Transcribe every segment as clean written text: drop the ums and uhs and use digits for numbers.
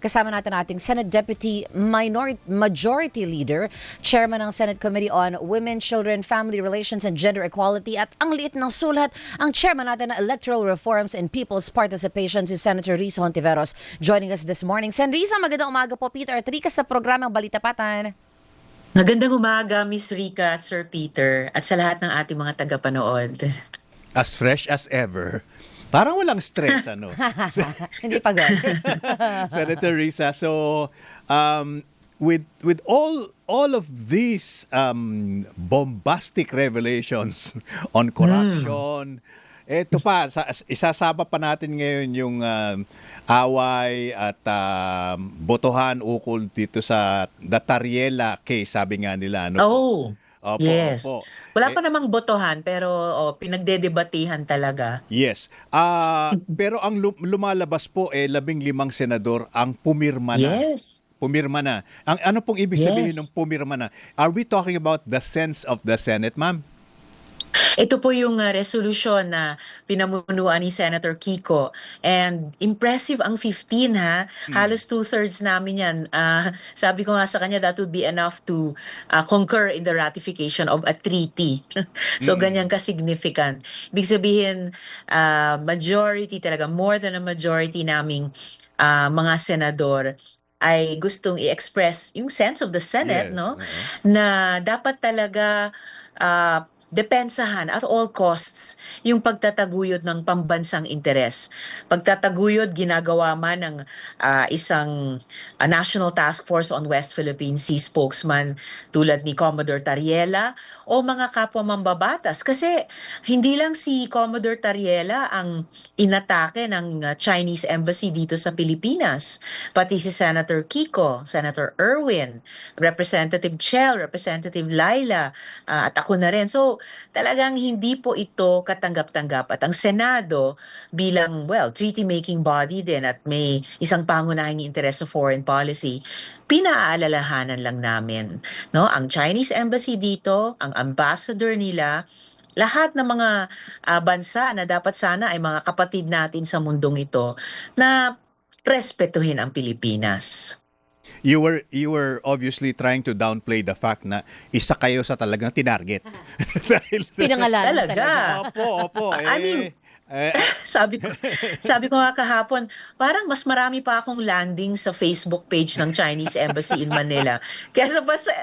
Kasama natin ating Senate Deputy Majority Leader, Chairman ng Senate Committee on Women, Children, Family Relations and Gender Equality at ang liit ng sulat, ang Chairman natin ng Electoral Reforms and People's Participation, si Senator Risa Hontiveros, joining us this morning. Sen Risa, magandang umaga po. Peter at Rica sa programang Balita Patan. Magandang umaga, Miss Rica at Sir Peter, at sa lahat ng ating mga tagapanood. As fresh as ever. Parang walang stress, ano? Hindi pagod. Senator Risa, so with all of these bombastic revelations on corruption, eto pa, isasama pa natin ngayon yung away at botohan ukol dito sa Tariela case, sabi nga nila. Ano po? Oh, Opo, yes. opo. Wala pa namang botohan, pero pinagdedebatihan talaga. Yes. Pero ang lumalabas po 15 senador ang pumirma na. Yes. Pumirma na. Ano pong ibig sabihin Yes. ng pumirma na? Are we talking about the sense of the Senate, ma'am? Ito po yung resolusyon na pinamunuan ni Senator Kiko. And impressive ang 15, ha. Halos 2/3 namin yan. Sabi ko nga sa kanya, that would be enough to concur in the ratification of a treaty. So ganyan ka-significant. Ibig sabihin, majority talaga, more than a majority naming mga senador ay gustong i-express yung sense of the Senate, Yes, no? Na dapat talaga depensahan at all costs yung pagtataguyod ng pambansang interes. Pagtataguyod ginagawa man ng isang National Task Force on West Philippine Sea spokesman tulad ni Commodore Tariela o mga kapwa mambabatas. Kasi hindi lang si Commodore Tariela ang inatake ng Chinese Embassy dito sa Pilipinas. Pati si Senator Kiko, Senator Erwin, Representative Chel, Representative Laila, at ako na rin. So, talagang hindi po ito katanggap-tanggap. At ang Senado bilang, treaty-making body din at may isang pangunahing interes sa foreign policy, pinaalalahanan lang namin, no? Ang Chinese Embassy dito, ang ambassador nila, lahat ng mga bansa na dapat sana ay mga kapatid natin sa mundong ito na respetuhin ang Pilipinas. You were obviously trying to downplay the fact na isa kayo sa talagang tinarget. Dahil Pinangalanan Talaga. talaga. opo. I mean, sabi ko nga kahapon, parang mas marami pa akong landing sa Facebook page ng Chinese Embassy in Manila kaysa pa sa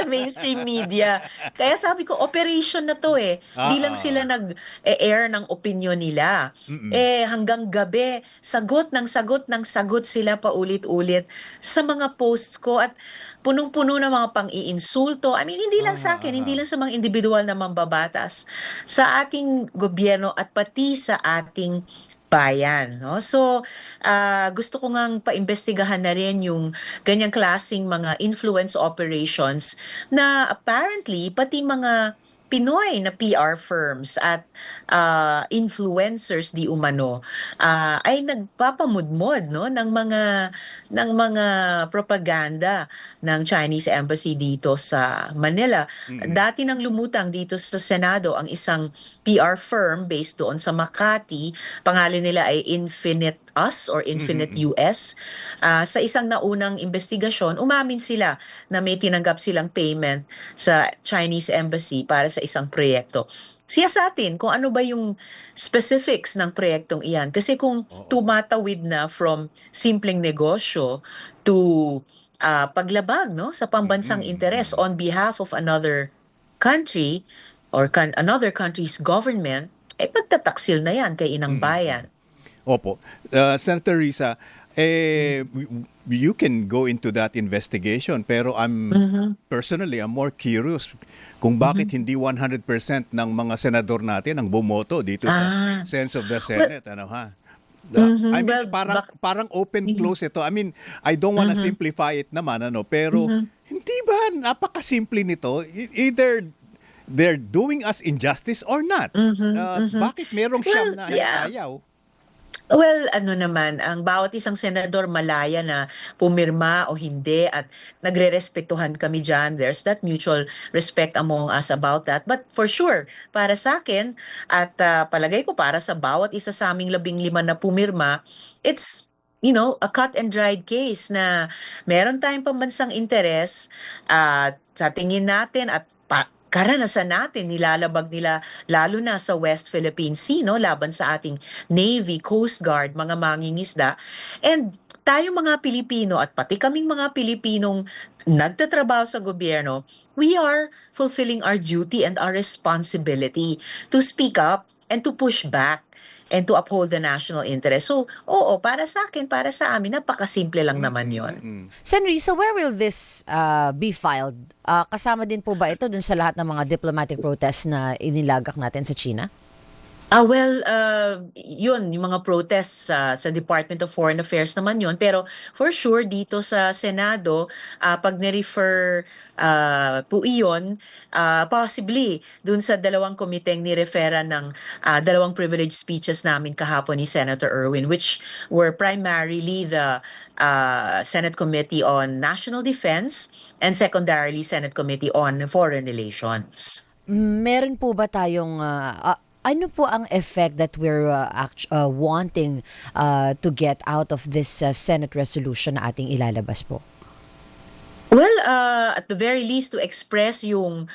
mainstream media. Kaya sabi ko, operation na to eh. Di lang sila nag-air ng opinion nila. Hanggang gabi, sagot sila paulit-ulit sa mga posts ko at punong-puno ng mga pang-iinsulto. I mean, hindi lang sa akin, hindi lang sa mga individual na mambabatas, sa ating gobyerno at pati sa ating bayan, no? So, gusto ko ngang paimbestigahan na rin yung ganyang klaseng mga influence operations na apparently pati mga Pinoy na PR firms at influencers di umano ay nagpapamudmod, no, ng mga propaganda ng Chinese Embassy dito sa Manila. Dati nang lumutang dito sa Senado ang isang PR firm based doon sa Makati. Pangalan nila ay Infinite Us or Infinite US. Sa isang naunang investigasyon, umamin sila na may tinanggap silang payment sa Chinese Embassy para sa isang proyekto. Siya sa atin kung ano ba yung specifics ng proyektong iyan. Kasi kung tumatawid na from simpleng negosyo to paglabag, no, sa pambansang interes on behalf of another country or another country's government, pagtataksil na yan kay inang bayan. Opo. Senator Risa, you can go into that investigation pero personally, I'm more curious kung bakit hindi 100% ng mga senador natin ang bumoto dito sa sense of the Senate. I mean, parang open-close ito. I mean, I don't wanna simplify it naman, pero hindi ba napakasimple nito? Either they're doing us injustice or not. Bakit merong siyam na ayaw? Well, ano naman, ang bawat isang senador malaya na pumirma o hindi at nagre-respetuhan kami dyan. There's that mutual respect among us about that. But for sure, para sa akin at palagay ko para sa bawat isa sa aming 15 na pumirma, it's a cut and dried case na meron tayong pambansang interes at sa tingin natin at karanasan natin, nilalabag nila lalo na sa West Philippine Sea, no, laban sa ating Navy, Coast Guard, mga mangingisda. And tayo mga Pilipino at pati kaming mga Pilipinong nagtatrabaho sa gobyerno, we are fulfilling our duty and our responsibility to speak up and to push back and to uphold the national interest. So, oo, para sa akin, para sa amin, napakasimple lang naman yon. Sen. Risa, where will this be filed? Kasama din po ba ito dun sa lahat ng mga diplomatic protests na inilagak natin sa China? Yun, yung mga protests sa Department of Foreign Affairs naman yun. Pero for sure, dito sa Senado, pag ni-refer po iyon, possibly dun sa dalawang komiteng ni-referan ng dalawang privilege speeches namin kahapon ni Senator Erwin, which were primarily the Senate Committee on National Defense and secondarily Senate Committee on Foreign Relations. Meron po ba tayong ano po ang effect that we're wanting to get out of this Senate resolution na ating ilalabas po? Well, at the very least, to express yung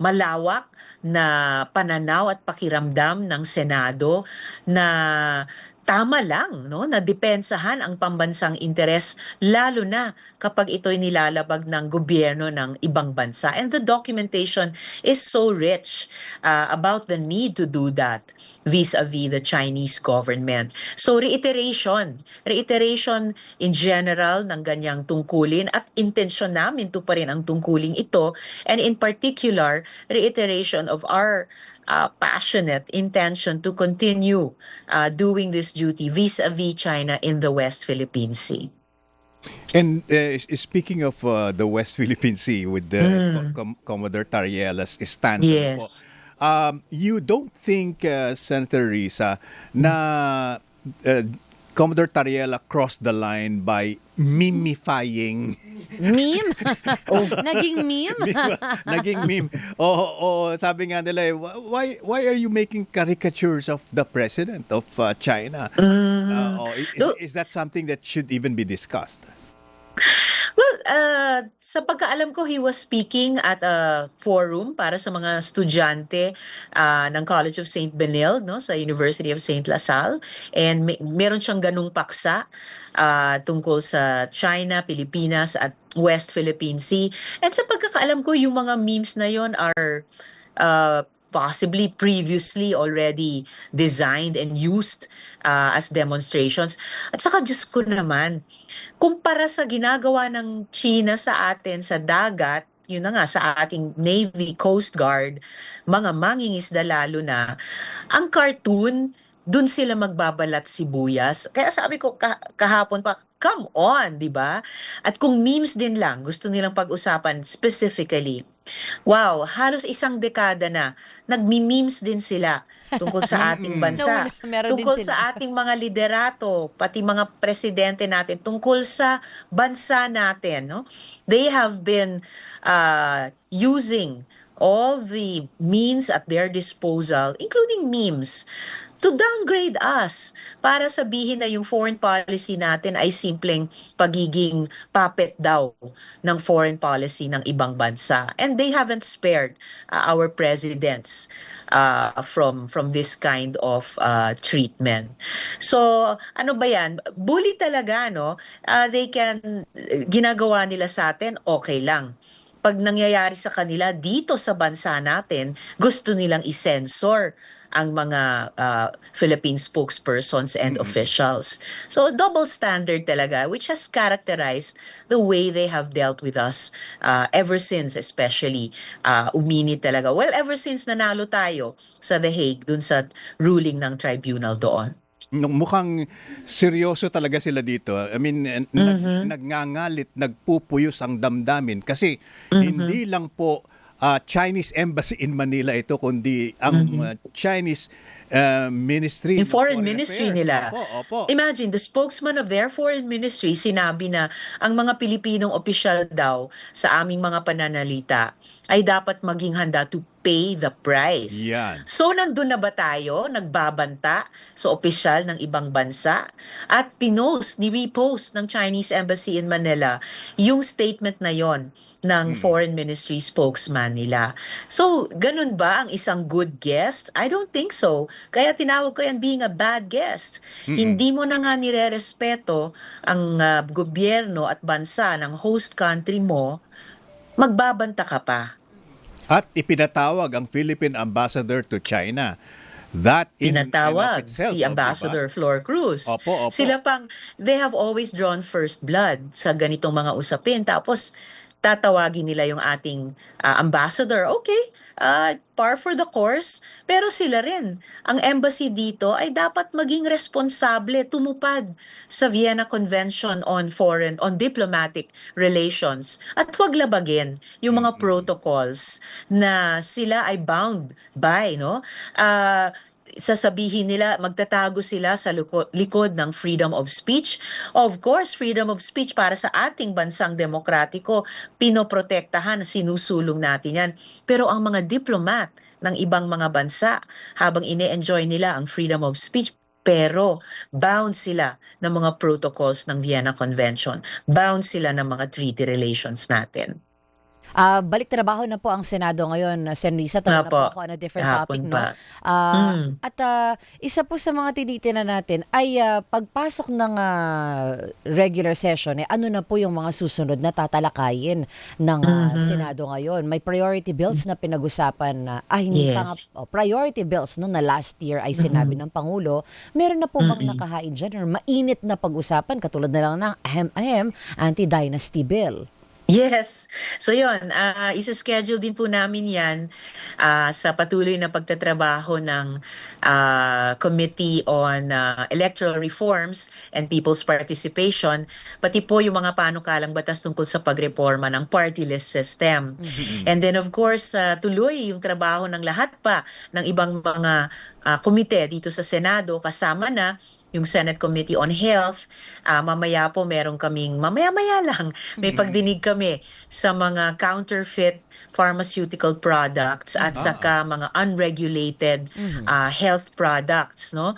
malawak na pananaw at pakiramdam ng Senado na tama lang, no, na depensahan ang pambansang interes lalo na kapag ito'y nilalabag ng gobyerno ng ibang bansa. And the documentation is so rich about the need to do that vis-a-vis the Chinese government. So reiteration in general ng ganyang tungkulin at intensyon namin to pa rin ang tungkuling ito, and in particular, reiteration of our passionate intention to continue doing this duty vis-a-vis China in the West Philippine Sea. And speaking of the West Philippine Sea with the Commodore Tariela's stance, Yes. You don't think, Senator Risa, na Commodore Tariela crossed the line by mimifying Meme? Naging meme? naging meme. Sabi nga nila, why are you making caricatures of the president of China? Is that something that should even be discussed? Well, sa pagkaalam ko, he was speaking at a forum para sa mga estudyante ng College of St. Benilde, no, sa University of St. LaSalle. And meron siyang ganung paksa tungkol sa China, Pilipinas at West Philippine Sea. And sa pagkakaalam ko, yung mga memes na yon are possibly previously already designed and used as demonstrations. At saka, Diyos ko naman, kumpara sa ginagawa ng China sa atin sa dagat, yun na nga, sa ating Navy, Coast Guard, mga mangingisda lalo na, ang cartoon, dun sila magbabalat sibuyas. Kaya sabi ko kahapon pa, come on, di ba? At kung memes din lang, gusto nilang pag-usapan specifically, wow, halos isang dekada na, nagmi-memes din sila tungkol sa ating bansa, Meron din tungkol sila. sa ating mga liderato, pati mga presidente natin, tungkol sa bansa natin. No? They have been using all the means at their disposal, including memes, to downgrade us para sabihin na yung foreign policy natin ay simpleng pagiging puppet daw ng foreign policy ng ibang bansa. And they haven't spared our presidents from this kind of treatment. So, ano ba yan? Bully talaga, no? Ginagawa nila sa atin, okay lang. Pag nangyayari sa kanila dito sa bansa natin, gusto nilang i-censor ang mga Philippine spokespersons and officials. So double standard talaga, which has characterized the way they have dealt with us ever since, especially uminit talaga. Well, ever since nanalo tayo sa The Hague dun sa ruling ng tribunal doon. Mukhang seryoso talaga sila dito. I mean, nagngangalit, nagpupuyos ang damdamin kasi hindi lang po Chinese embassy in Manila ito, kundi ang Chinese ministry. Yung foreign ministry affairs. nila. Opo. Imagine, the spokesman of their foreign ministry sinabi na ang mga Pilipinong opisyal daw sa aming mga pananalita ay dapat maging handa to pay the price. Yan. So nandun na ba tayo, nagbabanta sa opisyal ng ibang bansa at ni-repost ng Chinese Embassy in Manila yung statement na yon ng Foreign Ministry spokesman nila. So, ganun ba ang isang good guest? I don't think so. Kaya tinawag ko yan being a bad guest. Hindi mo na nga nire-respeto ang gobyerno at bansa ng host country mo, magbabanta ka pa. At ipinatawag ang Philippine ambassador to China. That in and of Pinatawag itself, si Ambassador Flor Cruz. Opo, opo. Sila pang, they have always drawn first blood sa ganitong mga usapin. Tapos, tatawagin nila yung ating ambassador. Okay, par for the course. Pero sila rin, ang embassy dito ay dapat maging responsable, tumupad sa Vienna Convention on Diplomatic Relations. At huwag labagin yung mga protocols na sila ay bound by, no? Sasabihin nila, magtatago sila sa likod ng freedom of speech. Of course, freedom of speech para sa ating bansang demokratiko, pinoprotektahan, sinusulong natin yan. Pero ang mga diplomat ng ibang mga bansa, habang ine-enjoy nila ang freedom of speech, pero bound sila ng mga protocols ng Vienna Convention, bound sila ng mga treaty relations natin. Balik trabaho na po ang Senado ngayon, Sen. Risa. Tanong na po ako on a different topic, Hapon no? pa. At isa po sa mga tinitingnan natin ay pagpasok ng regular session, ano na po yung mga susunod na tatalakayin ng Senado ngayon? May priority bills na pinag-usapan na, hindi pa nga, Yes. priority bills no, na last year ay sinabi ng Pangulo. Meron na po bang nakahain dyan or mainit na pag-usapan katulad na lang ng ahem-ahem anti-dynasty bill? Yes. So yun, isa-schedule din po namin yan sa patuloy na pagtatrabaho ng Committee on Electoral Reforms and People's Participation, pati po yung mga panukalang batas tungkol sa pagreforma ng party list system. And then of course, tuloy yung trabaho ng lahat pa ng ibang mga komite dito sa Senado, kasama na yung Senate Committee on Health. Mamaya po meron kaming, mamaya-maya lang, may pagdinig kami sa mga counterfeit pharmaceutical products at saka mga unregulated health products, no?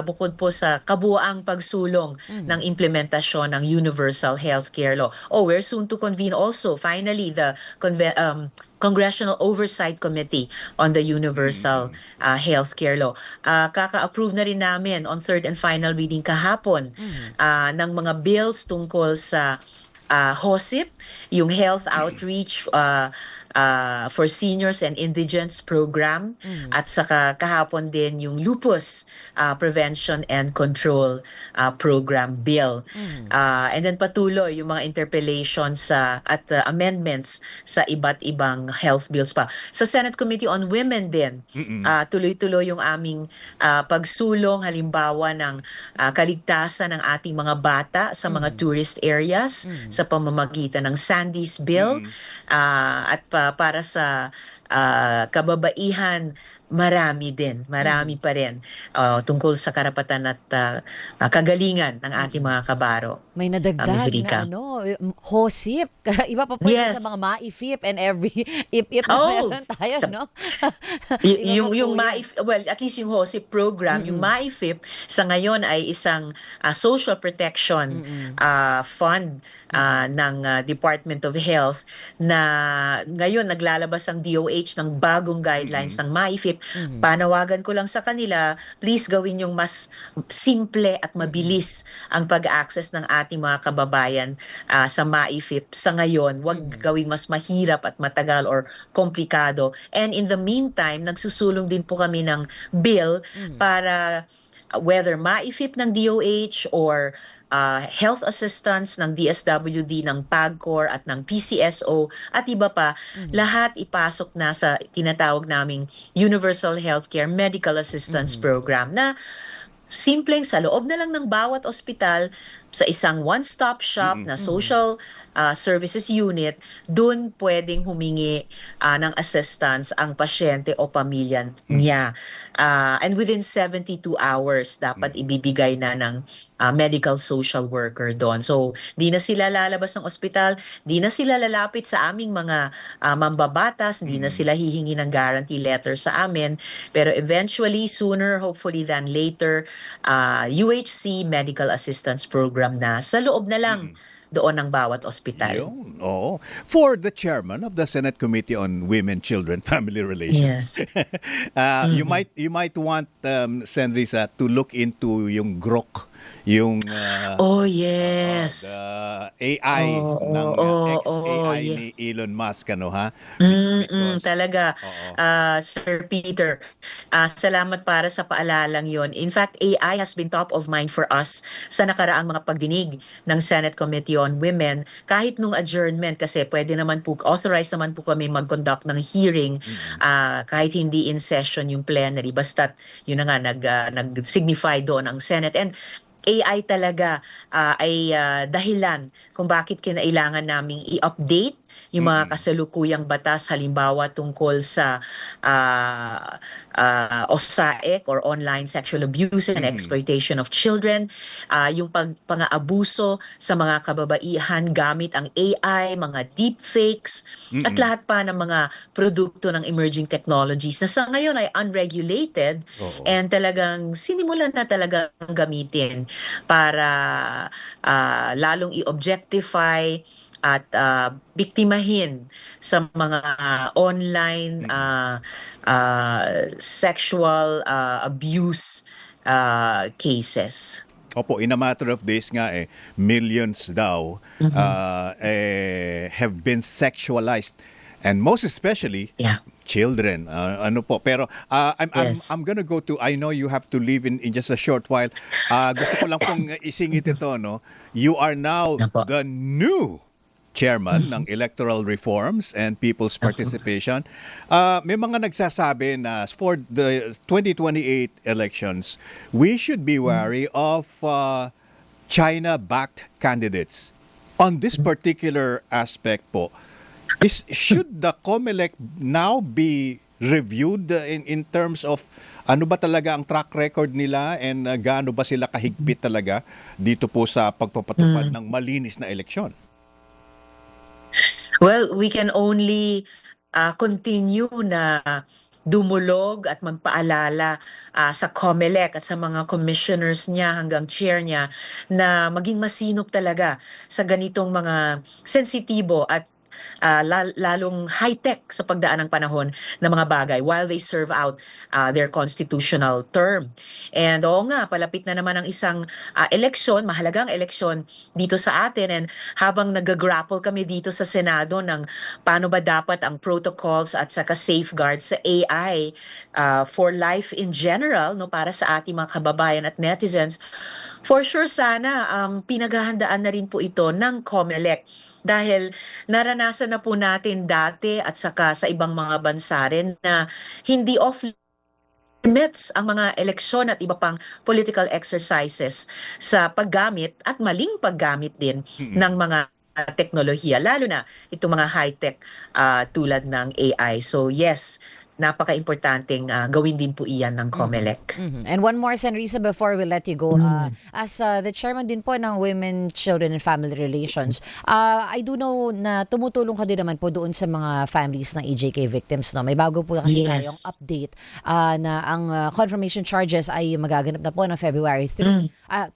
Bukod po sa kabuuang pagsulong ng implementasyon ng Universal Healthcare Law. We're soon to convene also, finally, the Congressional Oversight Committee on the Universal Healthcare Law. Kaka-approve na rin namin on third and final reading kahapon ng mga bills tungkol sa HOSIP, yung Health Outreach for Seniors and Indigents Program, at saka kahapon din yung Lupus Prevention and Control Program Bill. And then patuloy yung mga interpellations at amendments sa iba't ibang health bills pa. Sa Senate Committee on Women din, tuloy-tuloy yung aming pagsulong, halimbawa ng kaligtasan ng ating mga bata sa mga tourist areas sa pamamagitan ng Sandy's Bill, at para sa kababaihan, marami pa rin tungkol sa karapatan at kagalingan ng ating mga kabaro. May nadagdag Miss Rica. na HOSIP. Iba pa po Yes. sa mga MAIFIP and every ip-ip na meron tayo, no? Yung well, at least yung HOSIP program, yung MAIFIP sa ngayon ay isang social protection fund ng Department of Health, na ngayon naglalabas ang DOH ng bagong guidelines ng MAIFIP. Panawagan ko lang sa kanila, please gawin yung mas simple at mabilis ang pag-access ng ating mga kababayan sa MAIFIP sa ngayon. Huwag gawing mas mahirap at matagal or komplikado. And in the meantime, nagsusulong din po kami ng bill para whether MAIFIP ng DOH or health assistance ng DSWD, ng PAGCOR at ng PCSO at iba pa, lahat ipasok na sa tinatawag naming Universal Healthcare Medical Assistance Program, na simpleng sa loob na lang ng bawat ospital, sa isang one-stop shop na social services unit, dun pwedeng humingi ng assistance ang pasyente o pamilya niya. And within 72 hours, dapat ibibigay na ng medical social worker doon. So, di na sila lalabas ng ospital, di na sila lalapit sa aming mga mambabatas, di na sila hihingi ng guarantee letter sa amin. Pero eventually, sooner, hopefully than later, UHC Medical Assistance Program na sa loob na lang doon ng bawat ospital. Yun, oo. For the chairman of the Senate Committee on Women, Children, Family Relations, you might want Sen. Risa to look into yung Grok, yung Oh, yes. the AI ng ex-AI ni yes. Elon Musk, ano ha? Talaga, Sir Peter, salamat para sa paalalang yon. In fact, AI has been top of mind for us sa nakaraang mga pagdinig ng Senate Committee on Women. Kahit nung adjournment, kasi pwede naman po, authorized naman po kami mag-conduct ng hearing kahit hindi in session yung plenary. Basta't yun na nga, nag-signify doon ang Senate. And AI talaga ay dahilan kung bakit kinailangan naming i-update yung mga kasalukuyang batas, halimbawa tungkol sa OSAEC or Online Sexual Abuse and Exploitation of Children, yung pang-aabuso sa mga kababaihan gamit ang AI, mga deepfakes, at lahat pa ng mga produkto ng emerging technologies na sa ngayon ay unregulated and talagang sinimulan na talagang gamitin para lalong i-objectify at biktimahin sa mga online sexual abuse cases. Opo, in a matter of days nga millions daw have been sexualized, and most especially children. Ano po, pero I'm gonna go to, I know you have to leave in just a short while. Gusto ko lang pong isingit ito, no? You are now the new chairman ng Electoral Reforms and People's Participation. May mga nagsasabi na for the 2028 elections, we should be wary of China-backed candidates. On this particular aspect po, should the COMELEC now be reviewed in terms of ano ba talaga ang track record nila and gaano ba sila kahigpit talaga dito po sa pagpapatupad ng malinis na eleksyon? Well, we can only continue na dumulog at magpaalala sa COMELEC at sa mga commissioners niya hanggang chair niya na maging masinop talaga sa ganitong mga sensitibo at lalong high-tech sa pagdaan ng panahon ng mga bagay while they serve out their constitutional term. And oo nga, palapit na naman ang isang eleksyon, mahalagang eleksyon dito sa atin, and habang nag-grapple kami dito sa Senado ng paano ba dapat ang protocols at saka safeguards sa AI for life in general, no, para sa ating mga kababayan at netizens, for sure sana pinaghahandaan na rin po ito ng COMELEC. Dahil naranasan na po natin dati at saka sa ibang mga bansa rin na hindi off limits ang mga eleksyon at iba pang political exercises sa paggamit at maling paggamit din ng mga teknolohiya, lalo na itong mga high-tech tulad ng AI. So yes, napaka-importanteng gawin din po iyan ng COMELEC. And one more, Sen. Risa, before we let you go. As the chairman din po ng Women, Children, and Family Relations, I do know na tumutulong ka din naman po doon sa mga families ng EJK victims. No? May bago po kasi tayong update na ang confirmation charges ay magaganap na po ng February 23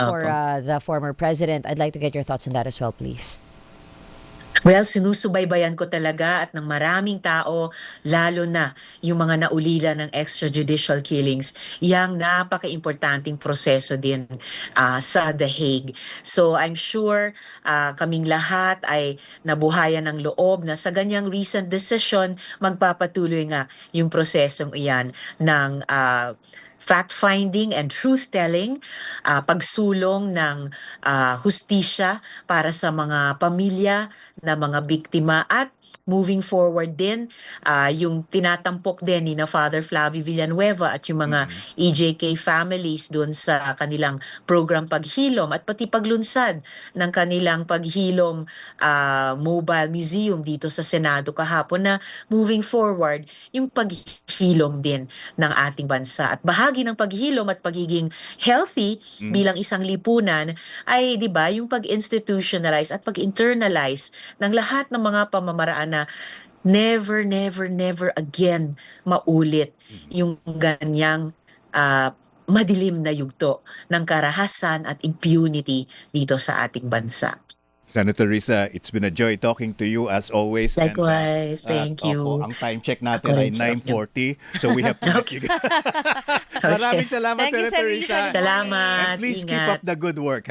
for the former president. I'd like to get your thoughts on that as well, please. Well, sinusubaybayan ko talaga at ng maraming tao, lalo na yung mga naulila ng extrajudicial killings, yang napaka-importanting proseso din sa The Hague. So I'm sure kaming lahat ay nabuhayan ng loob na sa ganyang recent decision, magpapatuloy nga yung prosesong iyan ng fact-finding and truth-telling, pagsulong ng hustisya para sa mga pamilya na mga biktima, at moving forward din yung tinatampok din ni na Father Flavie Villanueva at yung mga EJK families doon sa kanilang program paghilom at pati paglunsad ng kanilang paghilom mobile museum dito sa Senado kahapon, na moving forward yung paghilom din ng ating bansa. At bahagi ng paghilom at pagiging healthy bilang isang lipunan ay 'di ba yung pag-institutionalize at pag-internalize ng lahat ng mga pamamaraan na never, never, never again maulit yung ganyang madilim na yugto ng karahasan at impunity dito sa ating bansa. Senator Risa, it's been a joy talking to you as always. Likewise, thank you. Opo, ang time check natin Ako ay rin sa inyo. 9:40, so we have to let you go. Maraming salamat, Thank you, Senator Sir Risa. Risa. Salamat. And please keep Ingat. up the good work.